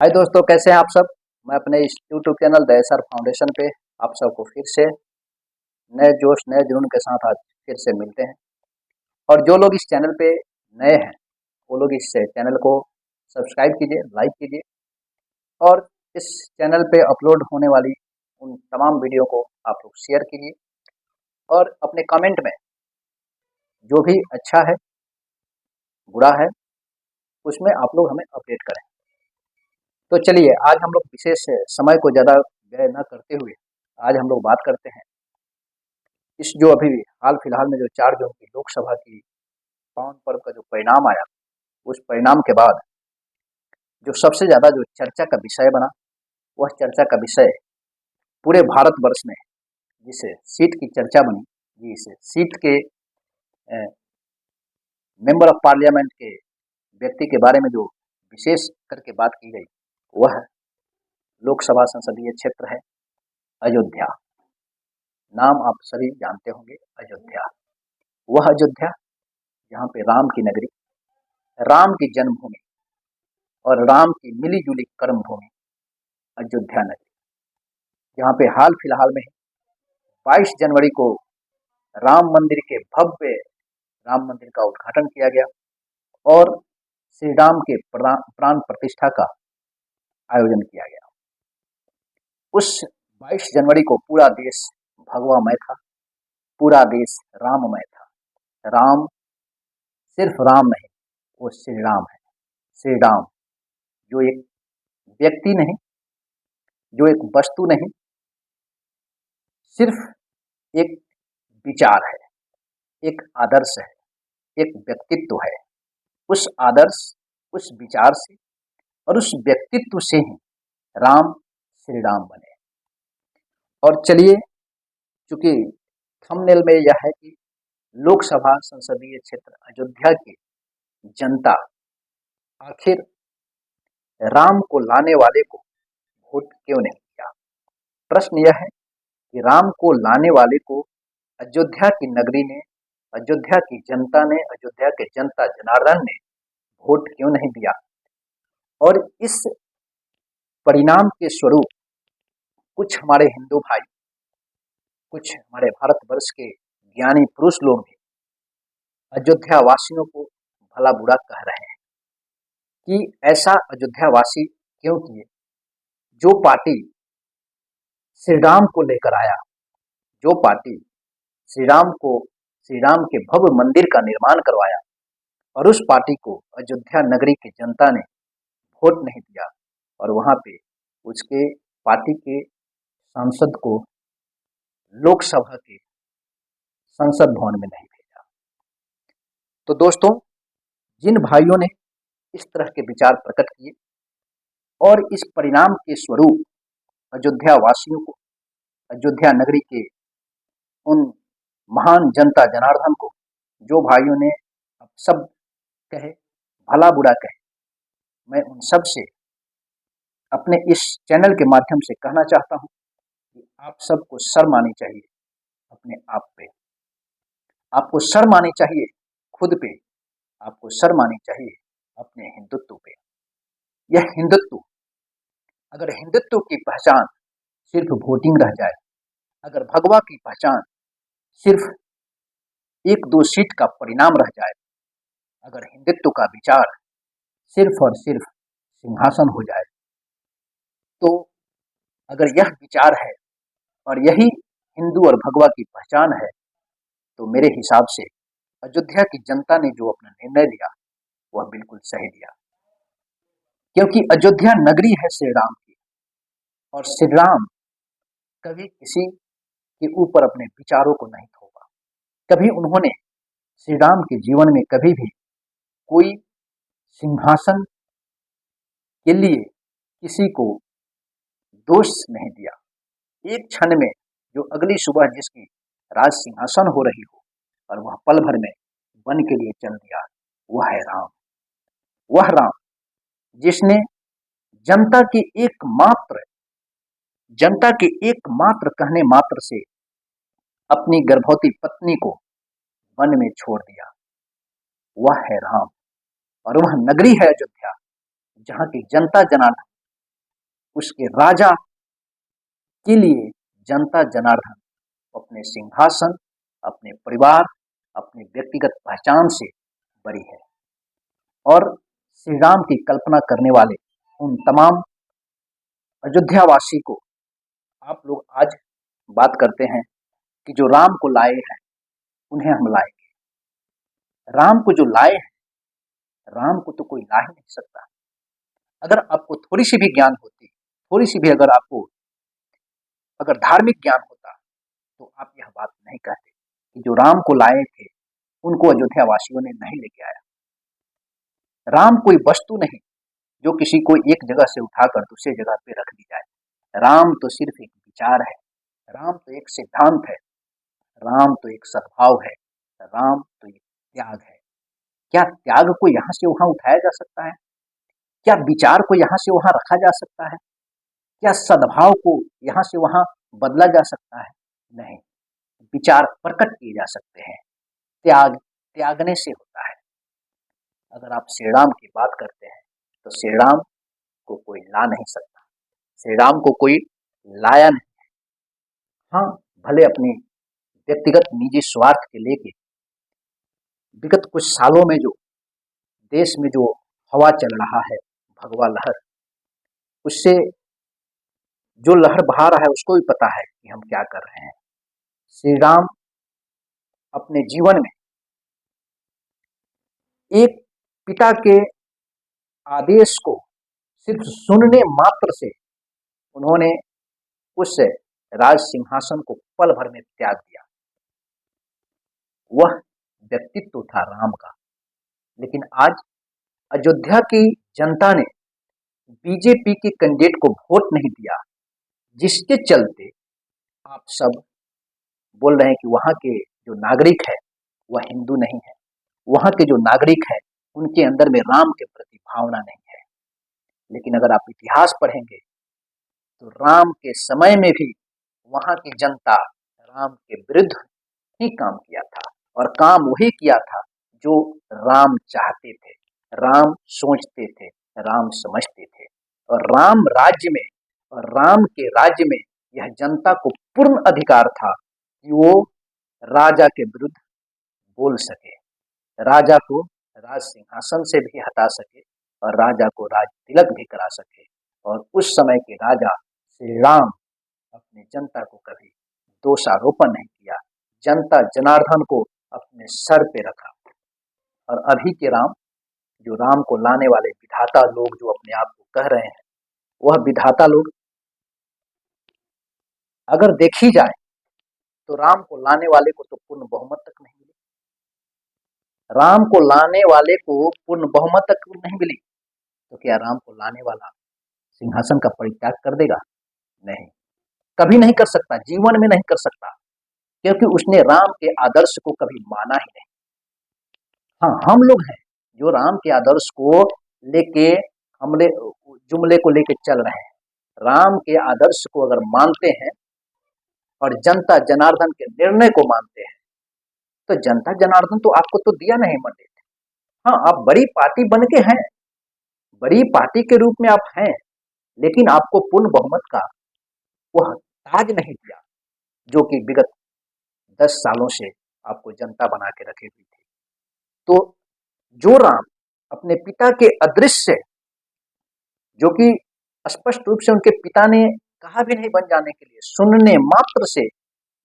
हाय दोस्तों, कैसे हैं आप सब। मैं अपने इस YouTube channel the SR foundation पे आप सबको फिर से नए जोश नए जुनून के साथ आज फिर से मिलते हैं। और जो लोग इस चैनल पे नए हैं वो लोग इस चैनल को सब्सक्राइब कीजिए, लाइक कीजिए और इस चैनल पे अपलोड होने वाली उन तमाम वीडियो को आप लोग शेयर कीजिए और अपने कमेंट में जो भी अच्छा है बुरा है उसमें आप लोग हमें अपडेट करें। तो चलिए आज हम लोग विशेष समय को ज़्यादा व्यय न करते हुए आज हम लोग बात करते हैं इस जो अभी हाल फिलहाल में जो 4 जून की लोकसभा की पावन पर्व का जो परिणाम आया, उस परिणाम के बाद जो सबसे ज़्यादा जो चर्चा का विषय बना, वह चर्चा का विषय पूरे भारतवर्ष में जिस सीट की चर्चा बनी, जिस सीट के मेंबर ऑफ पार्लियामेंट के व्यक्ति के बारे में जो विशेष करके बात की गई, वह लोकसभा संसदीय क्षेत्र है अयोध्या। नाम आप सभी जानते होंगे, अयोध्या। वह अयोध्या जहाँ पे राम की नगरी, राम की जन्मभूमि और राम की मिली जुली कर्म भूमि अयोध्या नगरी, जहाँ पे हाल फिलहाल में 22 जनवरी को राम मंदिर के भव्य राम मंदिर का उद्घाटन किया गया और श्री राम के प्राण प्रतिष्ठा का आयोजन किया गया। उस 22 जनवरी को पूरा देश भगवामय था, पूरा देश राममय था। राम सिर्फ राम नहीं, वो श्री राम है। श्री राम जो एक व्यक्ति नहीं, जो एक वस्तु नहीं, सिर्फ एक विचार है, एक आदर्श है, एक व्यक्तित्व है। उस आदर्श, उस विचार से और उस व्यक्तित्व से ही राम श्री राम बने। और चलिए, चूंकि थंबनेल में यह है कि लोकसभा संसदीय क्षेत्र अयोध्या की जनता आखिर राम को लाने वाले को वोट क्यों नहीं दिया। प्रश्न यह है कि राम को लाने वाले को अयोध्या की नगरी ने, अयोध्या की जनता ने, अयोध्या के जनता जनार्दन ने वोट क्यों नहीं दिया। और इस परिणाम के स्वरूप कुछ हमारे हिंदू भाई, कुछ हमारे भारतवर्ष के ज्ञानी पुरुष लोग भी अयोध्या वासियों को भला बुरा कह रहे हैं कि ऐसा अयोध्या वासी क्यों किए। जो पार्टी श्री राम को लेकर आया, जो पार्टी श्री राम को, श्री राम के भव्य मंदिर का निर्माण करवाया, और उस पार्टी को अयोध्या नगरी की जनता ने वोट नहीं दिया और वहां पे उसके पार्टी के सांसद को लोकसभा के संसद भवन में नहीं भेजा। तो दोस्तों, जिन भाइयों ने इस तरह के विचार प्रकट किए और इस परिणाम के स्वरूप अयोध्या वासियों को, अयोध्या नगरी के उन महान जनता जनार्दन को, जो भाइयों ने अब सब कहे, भला बुरा कहे, मैं उन सब से अपने इस चैनल के माध्यम से कहना चाहता हूं कि आप सबको शर्म आनी चाहिए अपने आप पे। आपको शर्म आनी चाहिए खुद पे, आपको शर्म आनी चाहिए अपने हिंदुत्व पे। यह हिंदुत्व, अगर हिंदुत्व की पहचान सिर्फ वोटिंग रह जाए, अगर भगवा की पहचान सिर्फ 1-2 सीट का परिणाम रह जाए, अगर हिंदुत्व का विचार सिर्फ और सिर्फ सिंहासन हो जाए, तो अगर यह विचार है और यही हिंदू और भगवा की पहचान है, तो मेरे हिसाब से अयोध्या की जनता ने जो अपना निर्णय लिया वह बिल्कुल सही लिया। क्योंकि अयोध्या नगरी है श्री राम की, और श्री राम कभी किसी के ऊपर अपने विचारों को नहीं थोपा। कभी उन्होंने श्री राम के जीवन में कभी भी कोई सिंहासन के लिए किसी को दोष नहीं दिया। एक क्षण में जो अगली सुबह जिसकी राज सिंहासन हो रही हो और वह पल भर में वन के लिए चल दिया, वह है राम। वह राम जिसने जनता के एकमात्र कहने मात्र से अपनी गर्भवती पत्नी को वन में छोड़ दिया, वह है राम। और वह नगरी है अयोध्या, जहाँ की जनता जनार्दन उसके राजा के लिए जनता जनार्दन अपने सिंहासन, अपने परिवार, अपनी व्यक्तिगत पहचान से बरी है। और श्री राम की कल्पना करने वाले उन तमाम अयोध्यावासी को आप लोग आज बात करते हैं कि जो राम को लाए हैं उन्हें हम लाएंगे। राम को जो लाए हैं, राम को तो कोई ला ही नहीं सकता। अगर आपको थोड़ी सी भी ज्ञान होती, थोड़ी सी भी अगर आपको अगर धार्मिक ज्ञान होता, तो आप यह बात नहीं कहते कि जो राम को लाए थे उनको अयोध्या वासियों ने नहीं लेके आया। राम कोई वस्तु नहीं जो किसी को एक जगह से उठाकर दूसरी जगह पे रख दी जाए। राम तो सिर्फ एक विचार है, राम तो एक सिद्धांत है, राम तो एक सद्भाव है, राम तो एक त्याग है। क्या त्याग को यहाँ से वहां उठाया जा सकता है? क्या विचार को यहाँ से वहां रखा जा सकता है? क्या सद्भाव को यहाँ से वहां बदला जा सकता है? नहीं। विचार प्रकट किए जा सकते हैं, त्याग त्यागने से होता है। अगर आप श्री राम की बात करते हैं तो श्री राम को कोई ला नहीं सकता, श्री राम को कोई लाया नहीं। हाँ, भले अपने व्यक्तिगत निजी स्वार्थ के लेके विगत कुछ सालों में जो देश में जो हवा चल रहा है, भगवा लहर, उससे जो लहर बहा रहा है उसको भी पता है कि हम क्या कर रहे हैं। श्री राम अपने जीवन में एक पिता के आदेश को सिर्फ सुनने मात्र से उन्होंने उस राज सिंहासन को पल भर में त्याग दिया। वह व्यक्तित्व था राम का। लेकिन आज अयोध्या की जनता ने बीजेपी के कैंडिडेट को वोट नहीं दिया, जिसके चलते आप सब बोल रहे हैं कि वहां के जो नागरिक है वह हिंदू नहीं है, वहां के जो नागरिक है उनके अंदर में राम के प्रति भावना नहीं है। लेकिन अगर आप इतिहास पढ़ेंगे तो राम के समय में भी वहां की जनता राम के विरुद्ध ही काम किया था, और काम वही किया था जो राम चाहते थे, राम सोचते थे, राम समझते थे। और राम राज्य में और राम के राज्य में यह जनता को पूर्ण अधिकार था कि वो राजा के विरुद्ध बोल सके, राजा को राज सिंहासन से भी हटा सके और राजा को राज तिलक भी करा सके। और उस समय के राजा श्री राम अपने जनता को कभी दोषारोपण नहीं किया, जनता जनार्दन को अपने सर पे रखा। और अभी के राम, जो राम को लाने वाले विधाता लोग जो अपने आप को कह रहे हैं, वह विधाता लोग अगर देखी जाए तो राम को लाने वाले को तो पूर्ण बहुमत तक नहीं मिली, राम को लाने वाले को पूर्ण बहुमत तक नहीं मिली, तो क्या राम को लाने वाला सिंहासन का परित्याग कर देगा? नहीं, कभी नहीं कर सकता, जीवन में नहीं कर सकता, क्योंकि उसने राम के आदर्श को कभी माना ही नहीं। हाँ, हम लोग हैं जो राम के आदर्श को लेके हमले जुमले को लेके चल रहे हैं। राम के आदर्श को अगर मानते हैं और जनता जनार्दन के निर्णय को मानते हैं, तो जनता जनार्दन तो आपको तो दिया नहीं मंडेट। हाँ, आप बड़ी पार्टी बन के हैं, बड़ी पार्टी के रूप में आप हैं, लेकिन आपको पूर्ण बहुमत का वह ताज नहीं दिया जो कि विगत 10 सालों से आपको जनता बना के रखे हुई थी। तो जो राम अपने पिता के अदृश्य, जो कि स्पष्ट रूप से उनके पिता ने कहा भी नहीं बन जाने के लिए, सुनने मात्र से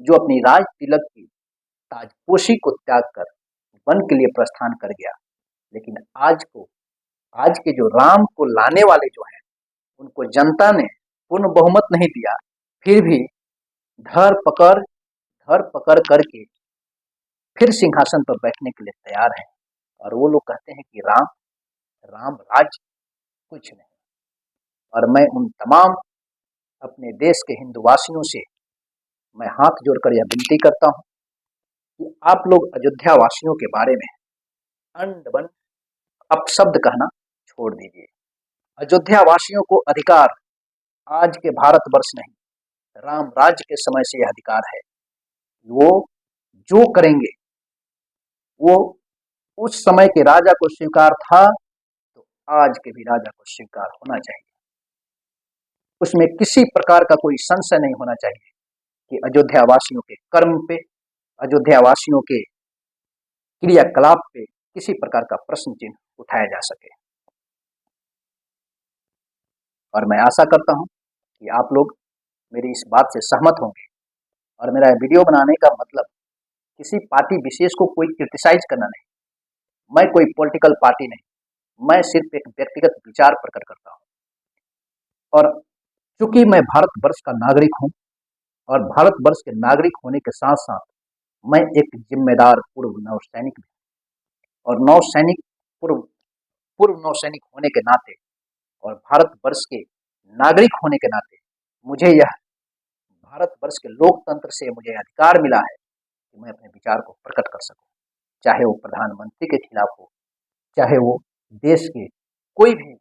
जो अपनी राज तिलक की ताजपोशी को त्याग कर वन के लिए प्रस्थान कर गया। लेकिन आज के जो राम को लाने वाले जो हैं, उनको जनता ने पूर्ण बहुमत नहीं दिया, फिर भी धर पकड़ करके फिर सिंहासन पर बैठने के लिए तैयार है। और वो लोग कहते हैं कि राम राज कुछ नहीं। और मैं उन तमाम अपने देश के हिंदुवासियों से मैं हाथ जोड़कर यह विनती करता हूं कि आप लोग अयोध्या वासियों के बारे में अंड बन अपशब्द कहना छोड़ दीजिए। अयोध्या वासियों को अधिकार आज के भारतवर्ष नहीं, राम राज्य के समय से यह अधिकार है। वो जो करेंगे वो उस समय के राजा को स्वीकार था, तो आज के भी राजा को स्वीकार होना चाहिए। उसमें किसी प्रकार का कोई संशय नहीं होना चाहिए कि अयोध्या वासियों के कर्म पे, अयोध्या वासियों के क्रियाकलाप पे किसी प्रकार का प्रश्न चिन्ह उठाया जा सके। और मैं आशा करता हूं कि आप लोग मेरी इस बात से सहमत होंगे। और मेरा वीडियो बनाने का मतलब किसी पार्टी विशेष को कोई क्रिटिसाइज करना नहीं, मैं कोई पॉलिटिकल पार्टी नहीं, मैं सिर्फ एक व्यक्तिगत विचार प्रकट करता हूं। और चूंकि मैं भारतवर्ष का नागरिक हूं और भारतवर्ष के नागरिक होने के साथ साथ मैं एक जिम्मेदार पूर्व नौसैनिक भी, और नौसैनिक पूर्व पूर्व नौसैनिक होने के नाते और भारतवर्ष के नागरिक होने के नाते मुझे यह भारतवर्ष के लोकतंत्र से मुझे अधिकार मिला है कि मैं अपने विचार को प्रकट कर सकूं, चाहे वो प्रधानमंत्री के खिलाफ हो, चाहे वो देश के कोई भी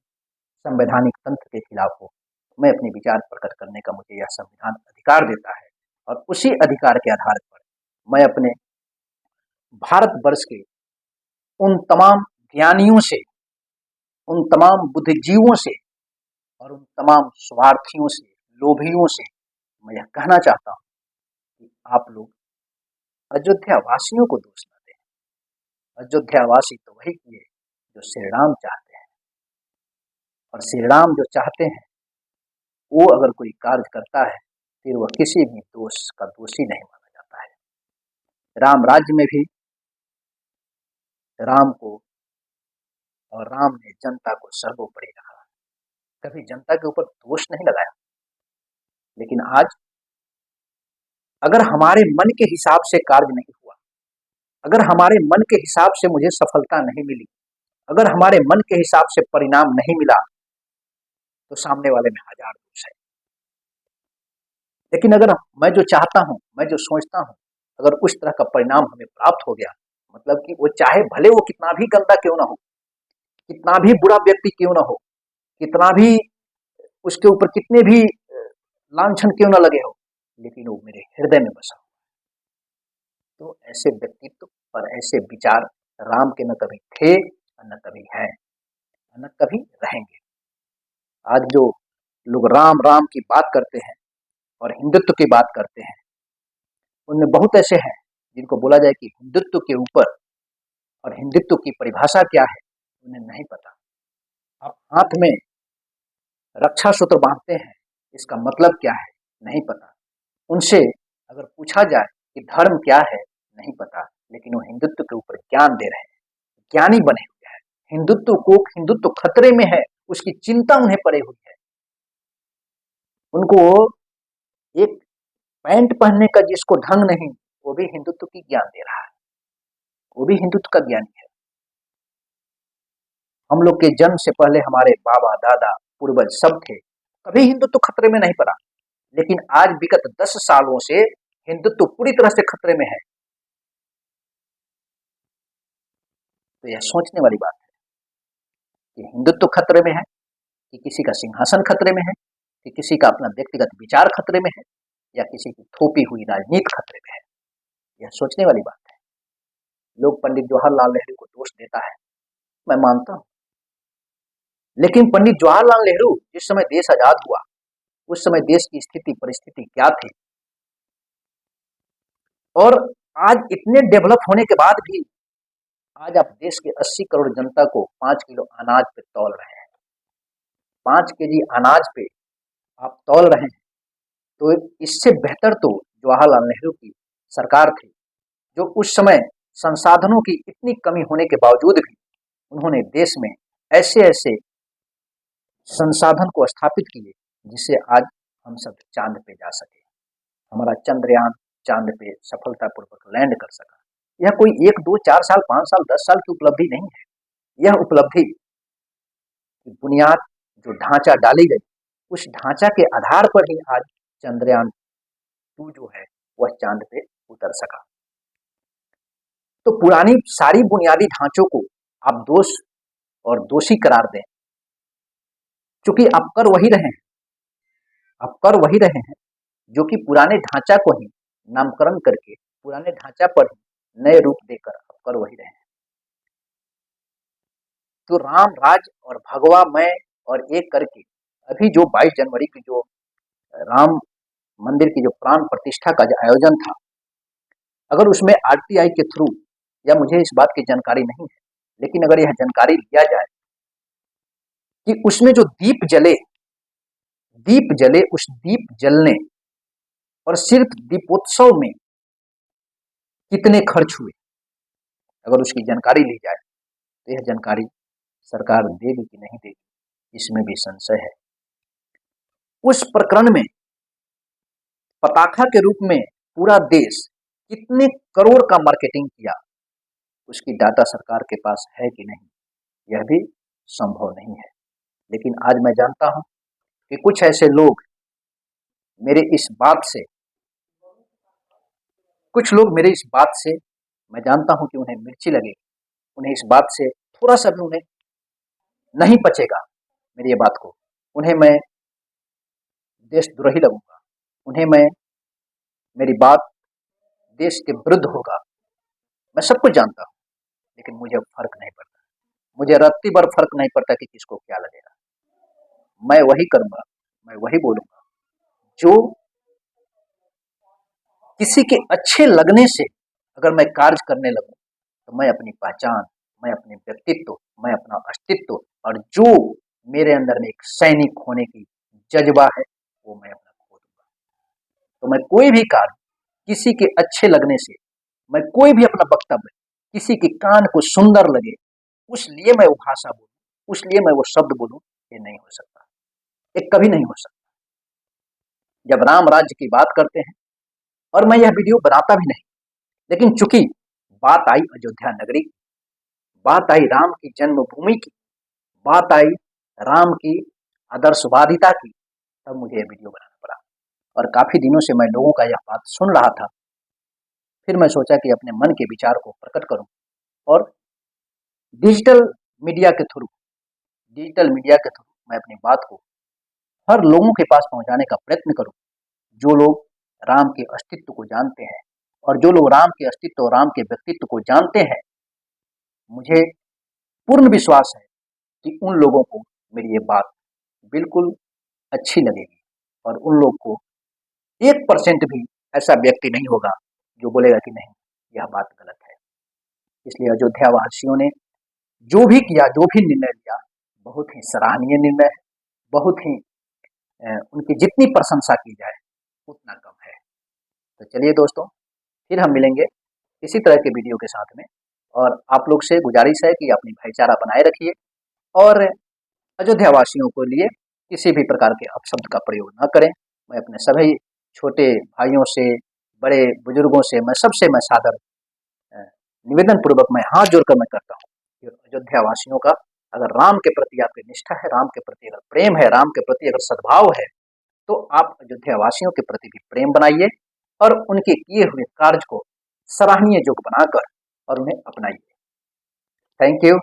संवैधानिक तंत्र के खिलाफ हो। मैं अपने विचार प्रकट करने का मुझे यह संविधान अधिकार देता है। और उसी अधिकार के आधार पर मैं अपने भारतवर्ष के उन तमाम ज्ञानियों से, उन तमाम बुद्धिजीवियों से और उन तमाम स्वार्थियों से, लोभियों से मैं यह कहना चाहता हूं कि आप लोग अयोध्या वासियों को दोष न दें। अयोध्या वासी तो वही किए जो श्री राम चाहते हैं, और श्री राम जो चाहते हैं वो अगर कोई कार्य करता है फिर वह किसी भी दोष का दोषी नहीं माना जाता है। राम राज्य में भी राम को और राम ने जनता को सर्वोपरि रखा, कभी जनता के ऊपर दोष नहीं लगाया। लेकिन आज अगर हमारे मन के हिसाब से कार्य नहीं हुआ, अगर हमारे मन के हिसाब से मुझे सफलता नहीं मिली, अगर हमारे मन के हिसाब से परिणाम नहीं मिला, तो सामने वाले में हजार दोष है। लेकिन अगर मैं जो चाहता हूं, मैं जो सोचता हूं, अगर उस तरह का परिणाम हमें प्राप्त हो गया, मतलब कि वो चाहे भले वो कितना भी गंदा क्यों ना हो, कितना भी बुरा व्यक्ति क्यों ना हो, कितना भी उसके ऊपर कितने भी लांछन क्यों ना लगे हो, लेकिन वो मेरे हृदय में बसा हो, तो ऐसे व्यक्तित्व और ऐसे विचार राम के न कभी थे और न कभी हैं, न कभी रहेंगे। आज जो लोग राम राम की बात करते हैं और हिंदुत्व की बात करते हैं, उनमें बहुत ऐसे हैं जिनको बोला जाए कि हिंदुत्व के ऊपर और हिंदुत्व की परिभाषा क्या है उन्हें नहीं पता। आप हाथ में रक्षा सूत्र बांधते हैं, इसका मतलब क्या है नहीं पता। उनसे अगर पूछा जाए कि धर्म क्या है, नहीं पता, लेकिन वो हिंदुत्व के ऊपर ज्ञान दे रहे हैं, ज्ञानी बने हुए हैं। हिंदुत्व खतरे में है, उसकी चिंता उन्हें पड़े हुई है। उनको एक पैंट पहनने का जिसको ढंग नहीं, वो भी हिंदुत्व की ज्ञान दे रहा है, वो भी हिंदुत्व का ज्ञानी है। हम लोग के जन्म से पहले हमारे बाबा दादा पूर्वज सब थे, कभी हिंदुत्व खतरे में नहीं पड़ा। लेकिन आज विगत 10 सालों से हिंदुत्व पूरी तरह से खतरे में है। तो यह सोचने वाली बात है कि हिंदुत्व खतरे में है, कि किसी का सिंहासन खतरे में है, कि किसी का अपना व्यक्तिगत विचार खतरे में है, या किसी की थोपी हुई राजनीति खतरे में है। यह सोचने वाली बात है। लोग पंडित जवाहरलाल नेहरू को दोष देता है, मैं मानता हूं, लेकिन पंडित जवाहरलाल नेहरू जिस समय देश आजाद हुआ, उस समय देश की स्थिति परिस्थिति क्या थी, और आज इतने डेवलप होने के बाद भी आज आप देश के 80 करोड़ जनता को 5 किलो अनाज पे तौल रहे हैं, 5 केजी अनाज पे आप तौल रहे हैं। तो इससे बेहतर तो जवाहरलाल नेहरू की सरकार थी, जो उस समय संसाधनों की इतनी कमी होने के बावजूद भी उन्होंने देश में ऐसे ऐसे संसाधन को स्थापित किए जिससे आज हम सब चांद पे जा सके, हमारा चंद्रयान चांद पे सफलतापूर्वक लैंड कर सका। यह कोई 1 2 4 साल 5 साल 10 साल की उपलब्धि नहीं है। यह उपलब्धि की बुनियाद जो ढांचा डाली गई, उस ढांचा के आधार पर ही आज चंद्रयान 2 जो है वह चांद पे उतर सका। तो पुरानी सारी बुनियादी ढांचों को आप दोष और दोषी करार दें, क्योंकि आप कर वही रहे हैं, आप कर वही रहे हैं जो कि पुराने ढांचा को ही नामकरण करके पुराने ढांचा पर ही नए रूप देकर आप कर वही रहे हैं। तो राम राज और भगवा मैं और एक करके अभी जो 22 जनवरी की जो राम मंदिर की जो प्राण प्रतिष्ठा का जो आयोजन था, अगर उसमें आरटीआई के थ्रू, या मुझे इस बात की जानकारी नहीं है, लेकिन अगर यह जानकारी लिया जाए कि उसमें जो दीप जले, उस दीप जलने और सिर्फ दीपोत्सव में कितने खर्च हुए, अगर उसकी जानकारी ली जाए तो यह जानकारी सरकार देगी कि नहीं देगी, इसमें भी संशय है। उस प्रकरण में पताखा के रूप में पूरा देश कितने करोड़ का मार्केटिंग किया, उसकी डाटा सरकार के पास है कि नहीं, यह भी संभव नहीं है। लेकिन आज मैं जानता हूं कि कुछ ऐसे लोग मेरे इस बात से मैं जानता हूं कि उन्हें मिर्ची लगेगी, उन्हें इस बात से थोड़ा सा भी उन्हें नहीं पचेगा मेरी ये बात को, उन्हें मैं देशद्रोही लगूंगा, उन्हें मेरी बात देश के विरुद्ध होगा। मैं सब कुछ जानता हूं, लेकिन मुझे फर्क नहीं पड़ता, मुझे रत्ती भर फर्क नहीं पड़ता कि किसको क्या लगेगा। मैं वही करूंगा, मैं वही बोलूंगा जो किसी के अच्छे लगने से अगर मैं कार्य करने लगूं तो मैं अपनी पहचान, मैं अपने व्यक्तित्व, मैं अपना अस्तित्व, और जो मेरे अंदर में एक सैनिक होने की जज्बा है वो मैं अपना खो दूंगा। तो मैं कोई भी कार्य किसी के अच्छे लगने से, मैं कोई भी अपना वक्तव्य किसी के कान को सुंदर लगे उस लिए मैं वो भाषा बोलूं, उस लिए मैं वो शब्द बोलूं, ये नहीं हो सकता, ये कभी नहीं हो सकता। जब राम राज्य की बात करते हैं, और मैं यह वीडियो बनाता भी नहीं, लेकिन चूंकि बात आई अयोध्या नगरी की, बात आई राम की जन्मभूमि की, बात आई राम की आदर्शवादिता की, तब मुझे यह वीडियो बनाना पड़ा। और काफी दिनों से मैं लोगों का यह बात सुन रहा था, फिर मैं सोचा कि अपने मन के विचार को प्रकट करूं और डिजिटल मीडिया के थ्रू मैं अपनी बात को हर लोगों के पास पहुंचाने का प्रयत्न करूं, जो लोग राम के अस्तित्व को जानते हैं, और जो लोग राम के अस्तित्व और राम के व्यक्तित्व को जानते हैं, मुझे पूर्ण विश्वास है कि उन लोगों को मेरी ये बात बिल्कुल अच्छी लगेगी, और उन लोग को 1% भी ऐसा व्यक्ति नहीं होगा जो बोलेगा कि नहीं यह बात गलत है। इसलिए अयोध्या वासियों ने जो भी किया, जो भी निर्णय लिया, बहुत ही सराहनीय निर्णय है, बहुत ही उनकी जितनी प्रशंसा की जाए उतना कम है। तो चलिए दोस्तों, फिर हम मिलेंगे इसी तरह के वीडियो के साथ में, और आप लोग से गुजारिश है कि अपनी भाईचारा बनाए रखिए, और अयोध्या वासियों को लिए किसी भी प्रकार के अपशब्द का प्रयोग न करें। मैं अपने सभी छोटे भाइयों से, बड़े बुजुर्गों से, मैं सबसे मैं सादर निवेदन पूर्वक मैं हाथ जोड़कर मैं करता हूँ कि अयोध्या वासियों का अगर राम के प्रति आपकी निष्ठा है, राम के प्रति अगर प्रेम है, राम के प्रति अगर सद्भाव है, तो आप अयोध्या वासियों के प्रति भी प्रेम बनाइए और उनके किए हुए कार्य को सराहनीय जोग बनाकर और उन्हें अपनाइए। Thank you.